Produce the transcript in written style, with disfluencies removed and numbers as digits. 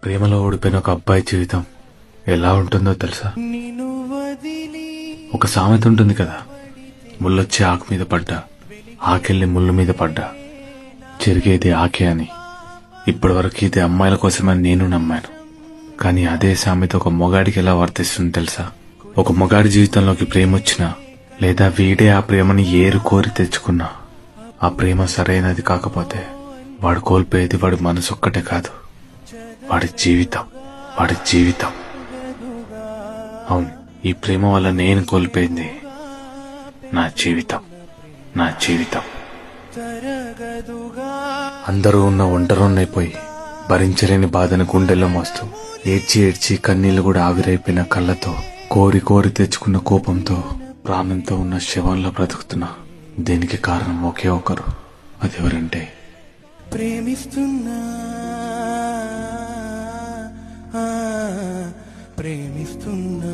ప్రేమలో ఓడిపోయిన ఒక అబ్బాయి జీవితం ఎలా ఉంటుందో తెలుసా? ఒక సామెత ఉంటుంది కదా, ముళ్ళొచ్చి ఆకు మీద పడ్డా, ఆకెళ్ళి ముళ్ళు మీద పడ్డా, జరిగేది ఆకే అని. ఇప్పటి వరకు ఇది అమ్మాయిల కోసమని నేను నమ్మాను. కానీ అదే సామెత ఒక మొగాడికి ఎలా వర్తిస్తుంది తెలుసా? ఒక మొగాడి జీవితంలోకి ప్రేమ వచ్చినా, లేదా వీడే ఆ ప్రేమని ఏరు కోరి తెచ్చుకున్నా, ఆ ప్రేమ సరైనది కాకపోతే వాడు కోల్పోయేది వాడి మనసు ఒక్కటే కాదు, వాడి జీవితం. వాడి జీవితం. అవును, ఈ ప్రేమ వల్ల నేను కోల్పోయింది నా జీవితం. నా జీవితం. అందరూ ఉన్న ఒంటరినైపోయి భరించలేని బాధను గుండెల్లో మోస్తూ ఏడ్చి ఏడ్చి కన్నీళ్లు కూడా ఆవిరైపోయిన కళ్ళతో, కోరి కోరి తెచ్చుకున్న కోపంతో, ప్రాణంతో ఉన్న శవంలో బ్రతుకుతున్నా. దీనికి కారణం ఒకే ఒకరు. అదెవరంటే ప్రేమిస్తున్నా ప్రేమిస్తున్నా